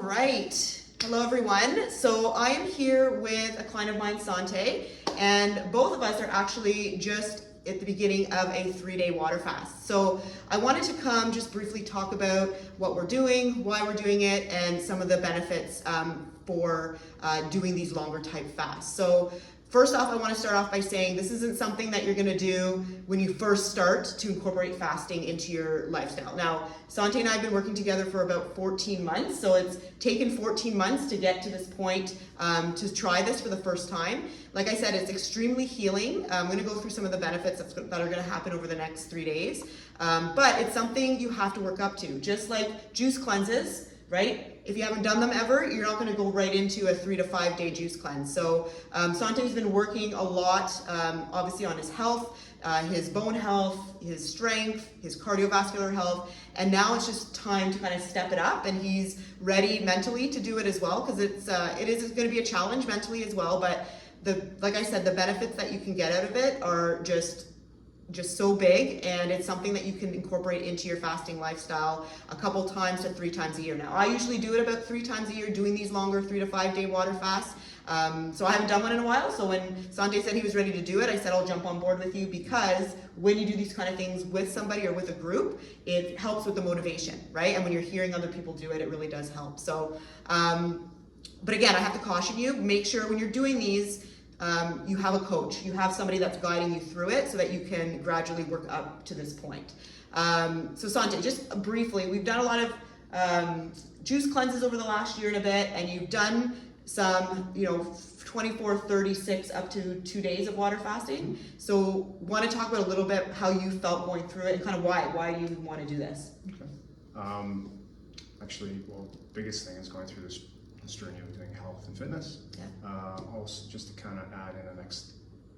right. Hello, everyone. So I am here with a client of mine, Sante, and both of us are actually just at the beginning of a 3-day water fast. So I wanted to come just briefly talk about what we're doing, why we're doing it, and some of the benefits for doing these longer type fasts. So first off, I want to start off by saying this isn't something that you're going to do when you first start to incorporate fasting into your lifestyle. Now, Sante and I have been working together for about 14 months, so it's taken 14 months to get to this point to try this for the first time. Like I said, it's extremely healing. I'm going to go through some of the benefits that are going to happen over the next 3 days, but it's something you have to work up to. Just like juice cleanses, right? If you haven't done them ever, you're not going to go right into a 3 to 5 day juice cleanse. So Sante's been working a lot, obviously on his health, his bone health, his strength, his cardiovascular health, and now it's just time to kind of step it up, and he's ready mentally to do it as well, because it is going to be a challenge mentally as well. But like I said, the benefits that you can get out of it are just so big, and it's something that you can incorporate into your fasting lifestyle a couple times to 3 times a year. Now, I usually do it about 3 times a year, doing these longer 3 to 5 day water fasts. So I haven't done one in a while. So when Sante said he was ready to do it, I said I'll jump on board with you, because when you do these kind of things with somebody or with a group, it helps with the motivation, right? And when you're hearing other people do it, it really does help. So, but again, I have to caution you, make sure when you're doing these, you have a coach, you have somebody that's guiding you through it so that you can gradually work up to this point. So Sante, just briefly, we've done a lot of juice cleanses over the last year and a bit, and you've done some, 24, 36, up to 2 days of water fasting. So want to talk about a little bit how you felt going through it and kind of why do you want to do this? Okay. Actually, the biggest thing is going through this journey of doing health and fitness. Yeah. Also, just to kind of add in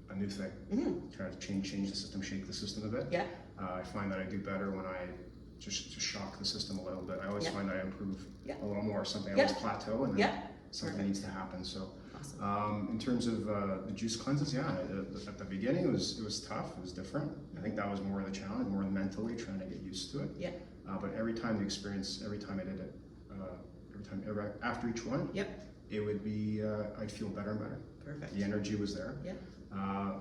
a new thing, trying to change the system, shake the system a bit. Yeah. I find that I do better when I just shock the system a little bit. I always find that I improve a little more. Something I always plateau, and then something needs to happen. So, awesome. In terms of the juice cleanses, at the beginning it was tough. It was different. I think that was more of the challenge, more mentally trying to get used to it. Yeah. But every time I did it, after each one, it would be, I'd feel better and better. Perfect. The energy was there. Yeah.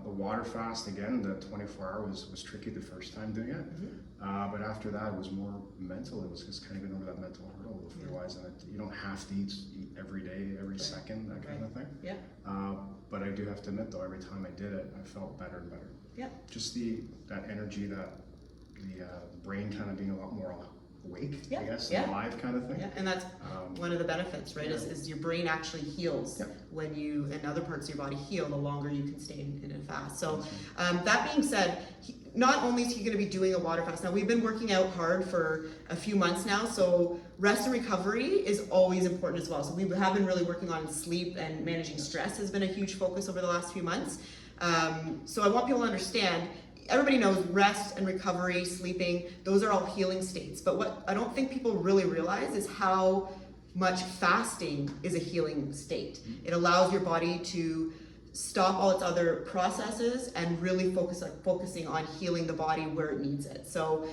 The water fast, again, the 24-hour was tricky the first time doing it. But after that, it was more mental. It was just kind of getting over that mental hurdle of realizing that you don't have to eat every day, every second, that kind of thing. Yeah. But I do have to admit, though, every time I did it, I felt better and better. Yeah. Just that energy, that the brain kind of being a lot more awake, I guess, alive kind of thing. Yeah, and that's one of the benefits, right? Is your brain actually heals when you and other parts of your body heal, the longer you can stay in a fast. So that being said, not only is he going to be doing a water fast, now we've been working out hard for a few months now, so rest and recovery is always important as well. So we have been really working on sleep, and managing stress has been a huge focus over the last few months. So I want people to understand, everybody knows rest and recovery, sleeping, those are all healing states. But what I don't think people really realize is how much fasting is a healing state. It allows your body to stop all its other processes and really focusing on healing the body where it needs it. So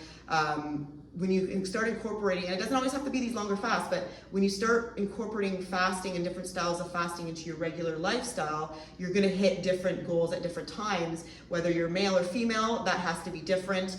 when you start incorporating, and it doesn't always have to be these longer fasts, but when you start incorporating fasting and different styles of fasting into your regular lifestyle, you're going to hit different goals at different times. Whether you're male or female, that has to be different.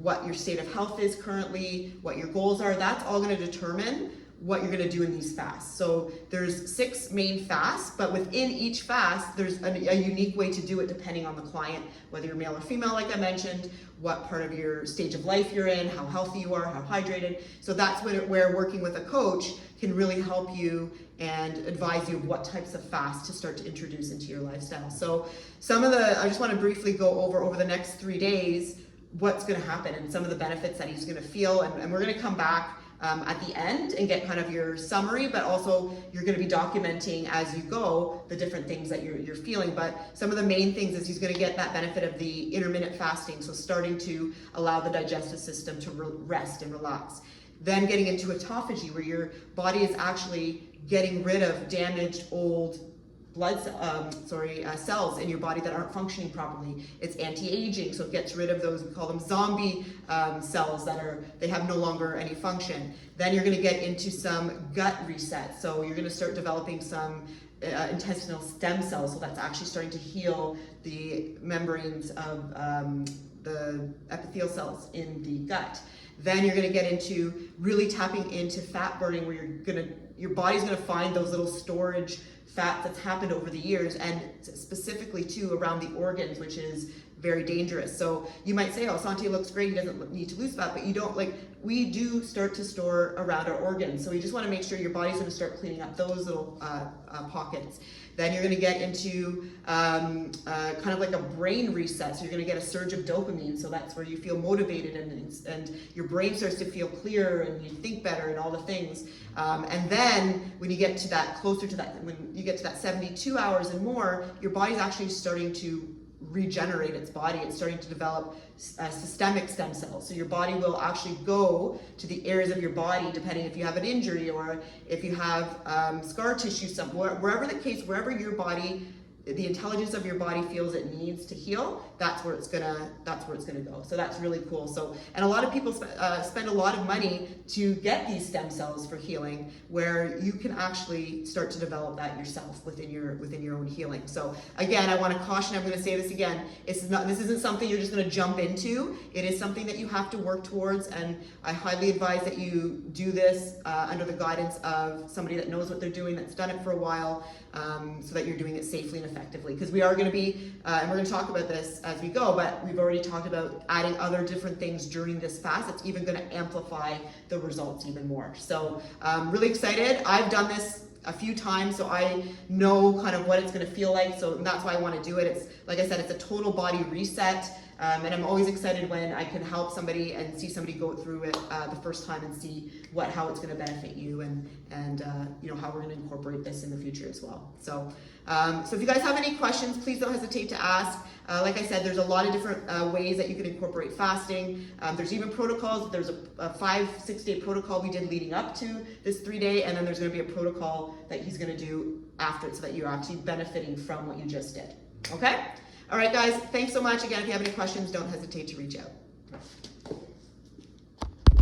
What your state of health is currently, what your goals are, that's all going to determine what you're going to do in these fasts. So there's 6 main fasts, but within each fast, there's a unique way to do it depending on the client, whether you're male or female, like I mentioned, what part of your stage of life you're in, how healthy you are, how hydrated. So that's where working with a coach can really help you and advise you of what types of fasts to start to introduce into your lifestyle. So I just want to briefly go over the next 3 days, what's going to happen and some of the benefits that he's going to feel. And we're going to come back at the end and get kind of your summary, but also you're going to be documenting as you go the different things that you're feeling. But some of the main things is he's going to get that benefit of the intermittent fasting, so starting to allow the digestive system to rest and relax. Then getting into autophagy, where your body is actually getting rid of damaged old cells in your body that aren't functioning properly. It's anti-aging, so it gets rid of those, we call them zombie cells they have no longer any function. Then you're gonna get into some gut reset. So you're gonna start developing some intestinal stem cells, so that's actually starting to heal the membranes of the epithelial cells in the gut. Then you're gonna get into really tapping into fat burning, where your body's gonna find those little storage fat that's happened over the years, and specifically too around the organs, which is very dangerous. So you might say, oh, Sante looks great, he doesn't need to lose fat, but you don't. We do start to store around our organs. So we just wanna make sure your body's gonna start cleaning up those little pockets. Then you're gonna get into kind of like a brain reset. So you're gonna get a surge of dopamine. So that's where you feel motivated and your brain starts to feel clearer and you think better and all the things. And then when you get to that, closer to that, when you get to that 72 hours and more, your body's actually starting to regenerate its body. It's starting to develop systemic stem cells. So your body will actually go to the areas of your body, depending if you have an injury or if you have scar tissue, wherever the case, wherever your body, the intelligence of your body feels it needs to heal, that's where it's gonna go. So that's really cool. So, and a lot of people spend a lot of money to get these stem cells for healing, where you can actually start to develop that yourself within your own healing. So again, I want to caution, I'm going to say this again, this isn't something you're just going to jump into. It is something that you have to work towards, and I highly advise that you do this under the guidance of somebody that knows what they're doing, that's done it for a while, so that you're doing it safely and effectively. Because we are going to be, and we're going to talk about this as we go, but we've already talked about adding other different things during this fast. It's even going to amplify the results even more. So really excited. I've done this a few times, so I know kind of what it's going to feel like. So that's why I want to do it. It's, like I said, it's a total body reset. And I'm always excited when I can help somebody and see somebody go through it the first time and see how it's going to benefit you, and how we're going to incorporate this in the future as well. So if you guys have any questions, please don't hesitate to ask. Like I said, there's a lot of different ways that you can incorporate fasting. There's even protocols. There's a 5-6 day protocol we did leading up to this 3-day, and then there's going to be a protocol that he's going to do after it, so that you're actually benefiting from what you just did. Okay? All right, guys, thanks so much. Again, if you have any questions, don't hesitate to reach out.